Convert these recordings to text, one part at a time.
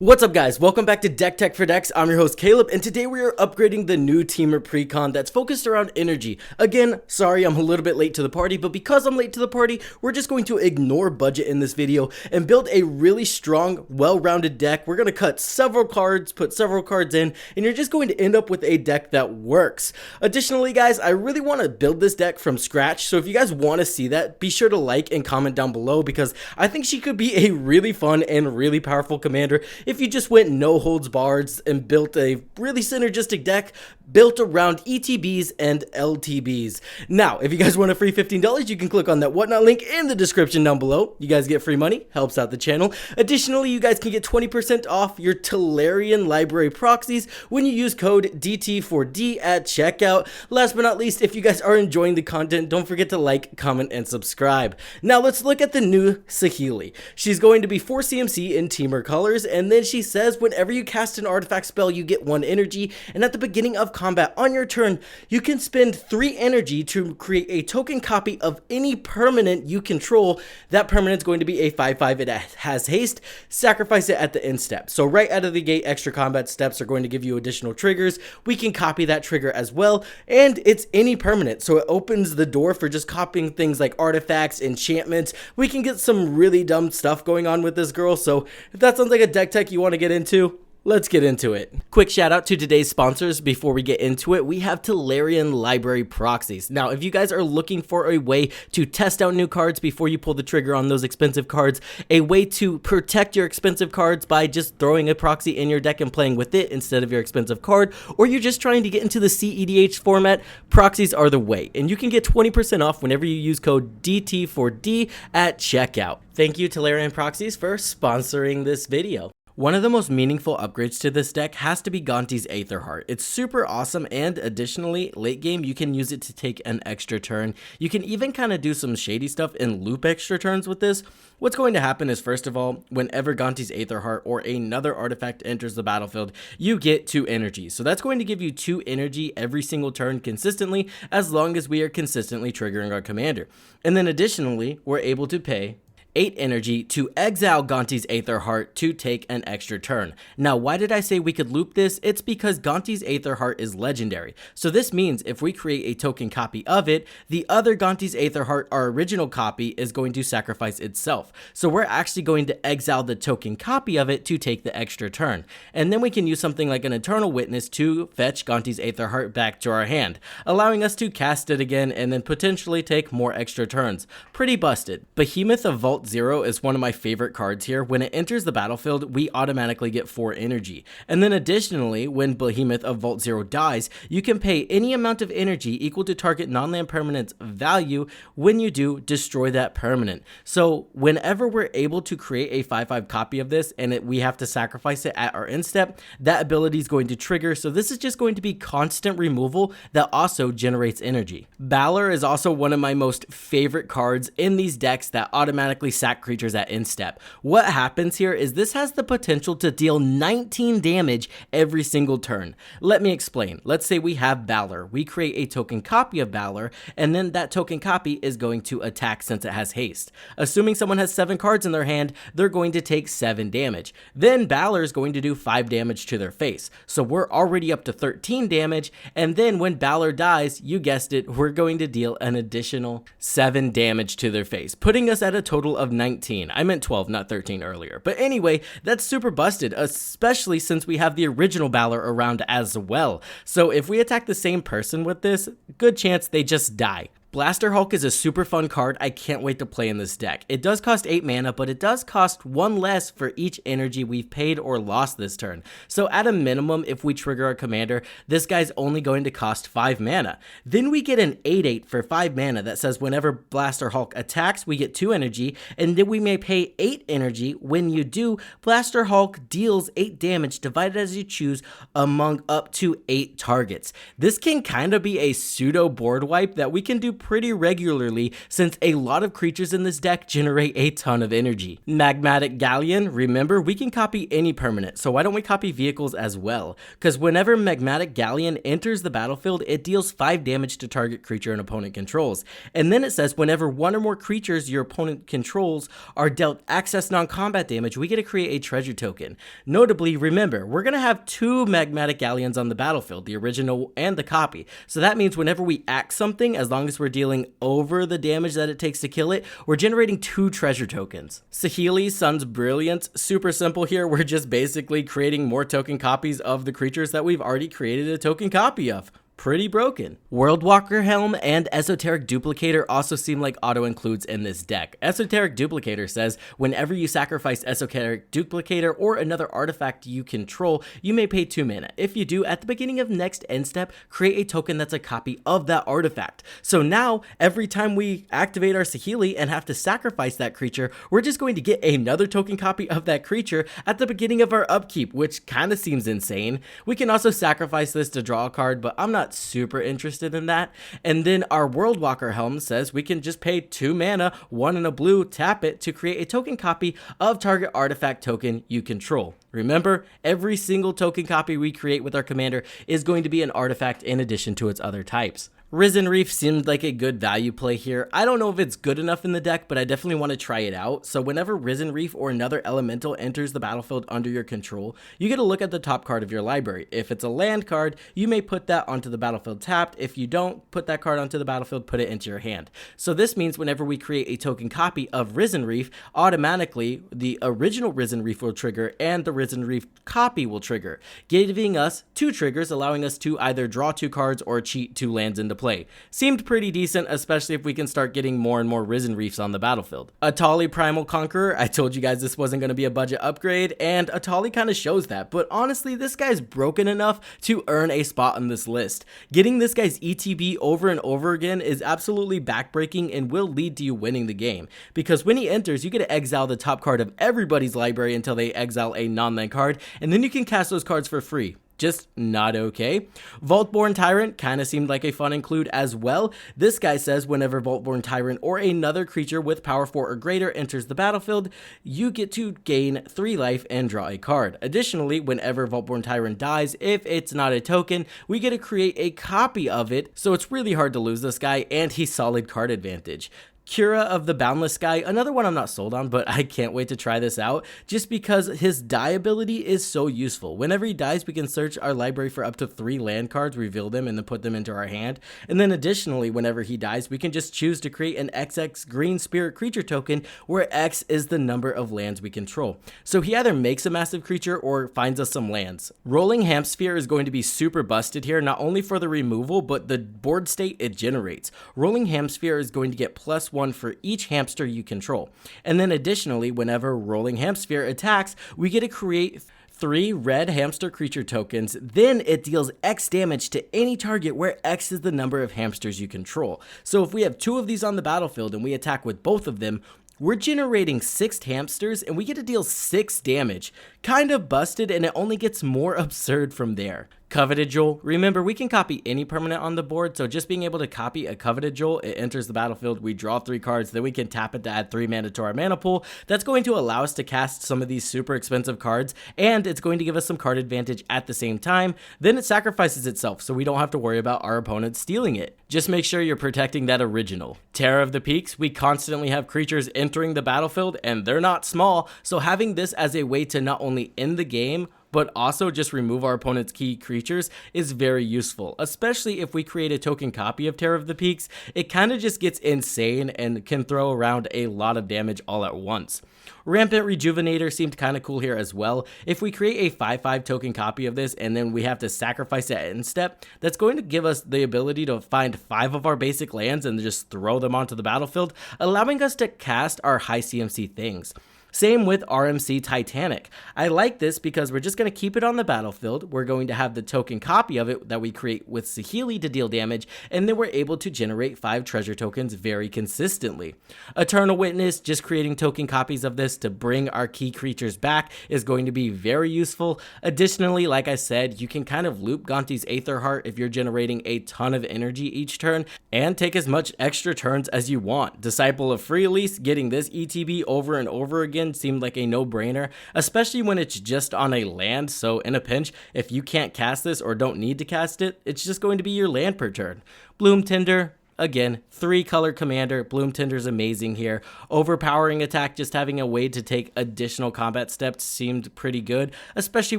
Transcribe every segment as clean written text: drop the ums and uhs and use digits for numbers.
What's up guys, welcome back to Deck Tech for Decks. I'm your host Caleb, and today we are upgrading the new temur Precon that's focused around energy. Again, sorry I'm a little bit late to the party, but because I'm late to the party, we're just going to ignore budget in this video and build a really strong, well-rounded deck. We're going to cut several cards, put several cards in, and you're just going to end up with a deck that works. Additionally guys, I really want to build this deck from scratch, so if you guys want to see that, be sure to like and comment down below because I think she could be a really fun and really powerful commander if you just went no holds barred and built a really synergistic deck built around ETBs and LTBs. Now, if you guys want a free $15, you can click on that whatnot link in the description down below. You guys get free money, helps out the channel. Additionally, you guys can get 20% off your Tolarian library proxies when you use code DT4D at checkout. Last but not least, if you guys are enjoying the content, don't forget to like, comment, and subscribe. Now, let's look at the new Saheeli. She's going to be 4 CMC in temur colors, and then she says whenever you cast an artifact spell, you get 1 energy, and at the beginning of combat on your turn, you can spend 3 energy to create a token copy of any permanent you control. That permanent is going to be a 5/5. It has haste. Sacrifice it at the end step. So right out of the gate, extra combat steps are going to give you additional triggers. We can copy that trigger as well, and it's any permanent, so it opens the door for just copying things like artifacts, enchantments. We can get some really dumb stuff going on with this girl, so if that sounds like a deck tech you want to get into, let's get into it. Quick shout out to today's sponsors before we get into it. We have Tolarian library proxies. Now, if you guys are looking for a way to test out new cards before you pull the trigger on those expensive cards, a way to protect your expensive cards by just throwing a proxy in your deck and playing with it instead of your expensive card, or you're just trying to get into the CEDH format, proxies are the way. And you can get 20% off whenever you use code DT4D at checkout. Thank you Tolarian proxies for sponsoring this video. One of the most meaningful upgrades to this deck has to be Gonti's Aetherheart. It's super awesome, and additionally, late game, you can use it to take an extra turn. You can even kind of do some shady stuff and loop extra turns with this. What's going to happen is, first of all, whenever Gonti's Aetherheart or another artifact enters the battlefield, you get 2 energy. So that's going to give you 2 energy every single turn consistently, as long as we are consistently triggering our commander. And then additionally, we're able to pay 8 energy to exile Gonti's Aetherheart to take an extra turn. Now, why did I say we could loop this? It's because Gonti's Aetherheart is legendary. So this means if we create a token copy of it, the other Gonti's Aetherheart, our original copy, is going to sacrifice itself. So we're actually going to exile the token copy of it to take the extra turn. And then we can use something like an Eternal Witness to fetch Gonti's Aetherheart back to our hand, allowing us to cast it again and then potentially take more extra turns. Pretty busted. Behemoth of Vault 0 is one of my favorite cards here. When it enters the battlefield, we automatically get 4 energy. And then additionally, when Behemoth of Vault 0 dies, you can pay any amount of energy equal to target non-land permanent's value. When you do, destroy that permanent. So whenever we're able to create a 5/5 copy of this and we have to sacrifice it at our end step, that ability is going to trigger. So this is just going to be constant removal that also generates energy. Balor is also one of my most favorite cards in these decks that automatically sack creatures at end step. What happens here is this has the potential to deal 19 damage every single turn. Let me explain. Let's say we have Balor. We create a token copy of Balor, and then that token copy is going to attack since it has haste. Assuming someone has 7 cards in their hand, they're going to take 7 damage. Then Balor is going to do 5 damage to their face. So we're already up to 13 damage, and then when Balor dies, you guessed it, we're going to deal an additional 7 damage to their face, putting us at a total of 19. I meant 12, not 13 earlier. But anyway, that's super busted, especially since we have the original Balor around as well. So if we attack the same person with this, good chance they just die. Blaster Hulk is a super fun card. I can't wait to play in this deck. It does cost 8 mana, but it does cost 1 less for each energy we've paid or lost this turn. So at a minimum, if we trigger our commander, this guy's only going to cost 5 mana. Then we get an 8/8 for 5 mana that says whenever Blaster Hulk attacks, we get 2 energy, and then we may pay 8 energy. When you do, Blaster Hulk deals 8 damage divided as you choose among up to 8 targets. This can kind of be a pseudo board wipe that we can do pretty regularly since a lot of creatures in this deck generate a ton of energy. Magmatic Galleon, remember we can copy any permanent, so why don't we copy vehicles as well? Because whenever Magmatic Galleon enters the battlefield, it deals 5 damage to target creature an opponent controls. And then it says whenever one or more creatures your opponent controls are dealt access non-combat damage, we get to create a treasure token. Notably, remember, we're going to have 2 Magmatic Galleons on the battlefield, the original and the copy. So that means whenever we act something, as long as we're dealing over the damage that it takes to kill it, we're generating 2 treasure tokens. Saheeli, Sun's Brilliance, super simple here. We're just basically creating more token copies of the creatures that we've already created a token copy of. Pretty broken. Worldwalker Helm and Esoteric Duplicator also seem like auto-includes in this deck. Esoteric Duplicator says, whenever you sacrifice Esoteric Duplicator or another artifact you control, you may pay 2 mana. If you do, at the beginning of next end step, create a token that's a copy of that artifact. So now, every time we activate our Saheeli and have to sacrifice that creature, we're just going to get another token copy of that creature at the beginning of our upkeep, which kind of seems insane. We can also sacrifice this to draw a card, but I'm not super interested in that. And then our Worldwalker Helm says we can just pay 2 mana, 1 and a blue, tap it to create a token copy of target artifact token you control. Remember, every single token copy we create with our commander is going to be an artifact in addition to its other types. Risen Reef seemed like a good value play here. I don't know if it's good enough in the deck, but I definitely want to try it out. So whenever Risen Reef or another elemental enters the battlefield under your control, you get to look at the top card of your library. If it's a land card, you may put that onto the battlefield tapped. If you don't put that card onto the battlefield, put it into your hand. So this means whenever we create a token copy of Risen Reef, automatically the original Risen Reef will trigger and the Risen Reef copy will trigger, giving us 2 triggers, allowing us to either draw 2 cards or cheat 2 lands into play. Seemed pretty decent, especially if we can start getting more and more Risen Reefs on the battlefield. Atali Primal Conqueror, I told you guys this wasn't going to be a budget upgrade, and Atali kind of shows that, but honestly, this guy's broken enough to earn a spot on this list. Getting this guy's ETB over and over again is absolutely backbreaking and will lead to you winning the game, because when he enters, you get to exile the top card of everybody's library until they exile a non-land card, and then you can cast those cards for free. Just not okay. Vaultborn Tyrant kind of seemed like a fun include as well. This guy says whenever Vaultborn Tyrant or another creature with power 4 or greater enters the battlefield, you get to gain 3 life and draw a card. Additionally, whenever Vaultborn Tyrant dies, if it's not a token, we get to create a copy of it, so it's really hard to lose this guy, and he's solid card advantage. Kira of the Boundless Sky, another one I'm not sold on, but I can't wait to try this out just because his die ability is so useful. Whenever he dies, we can search our library for up to 3 land cards, reveal them, and then put them into our hand. And then additionally, whenever he dies, we can just choose to create an XX green spirit creature token where X is the number of lands we control. So he either makes a massive creature or finds us some lands. Rolling Hamsphere is going to be super busted here, not only for the removal, but the board state it generates. Rolling Hamsphere is going to get +1 for each hamster you control. And then additionally, whenever Rolling Hamsphere attacks, we get to create 3 red hamster creature tokens. Then it deals X damage to any target where X is the number of hamsters you control. So if we have 2 of these on the battlefield and we attack with both of them, we're generating 6 hamsters and we get to deal 6 damage. Kind of busted, and it only gets more absurd from there. Coveted Jewel. Remember, we can copy any permanent on the board, so just being able to copy a Coveted Jewel, it enters the battlefield, we draw 3 cards, then we can tap it to add 3 mana to our mana pool. That's going to allow us to cast some of these super expensive cards, and it's going to give us some card advantage at the same time. Then it sacrifices itself, so we don't have to worry about our opponent stealing it. Just make sure you're protecting that original. Terror of the Peaks. We constantly have creatures entering the battlefield, and they're not small, so having this as a way to not only end the game, but also just remove our opponent's key creatures is very useful, especially if we create a token copy of Terror of the Peaks. It kind of just gets insane and can throw around a lot of damage all at once. Rampant Rejuvenator seemed kind of cool here as well. If we create a 5/5 token copy of this and then we have to sacrifice it at end step, that's going to give us the ability to find 5 of our basic lands and just throw them onto the battlefield, allowing us to cast our high CMC things. Same with RMC Titanic. I like this because we're just going to keep it on the battlefield. We're going to have the token copy of it that we create with Saheeli to deal damage, and then we're able to generate 5 treasure tokens very consistently. Eternal Witness, just creating token copies of this to bring our key creatures back, is going to be very useful. Additionally, like I said, you can kind of loop Gonti's Aether Heart if you're generating a ton of energy each turn, and take as much extra turns as you want. Disciple of Free Release, getting this ETB over and over again seemed like a no-brainer, especially when it's just on a land. So in a pinch, if you can't cast this or don't need to cast it, it's just going to be your land per turn. Bloom Tinder, again, 3-color commander. Bloom Tinder's amazing here. Overpowering attack, just having a way to take additional combat steps seemed pretty good, especially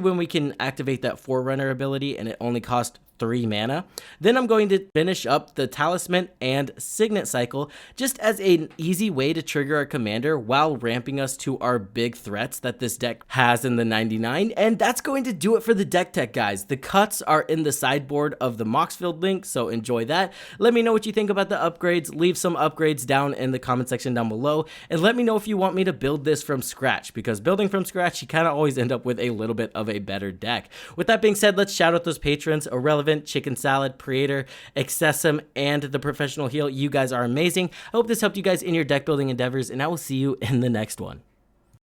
when we can activate that Forerunner ability and it only cost 3 mana. Then I'm going to finish up the Talisman and Signet Cycle just as an easy way to trigger our commander while ramping us to our big threats that this deck has in the 99. And that's going to do it for the deck tech, guys. The cuts are in the sideboard of the Moxfield link, so enjoy that. Let me know what you think about the upgrades. Leave some upgrades down in the comment section down below, and let me know if you want me to build this from scratch, because building from scratch, you kind of always end up with a little bit of a better deck. With that being said, let's shout out those patrons: Irrelevant, Chicken Salad, Creator, Excessum, and The Professional Heal. You guys are amazing. I hope this helped you guys in your deck building endeavors, and I will see you in the next one.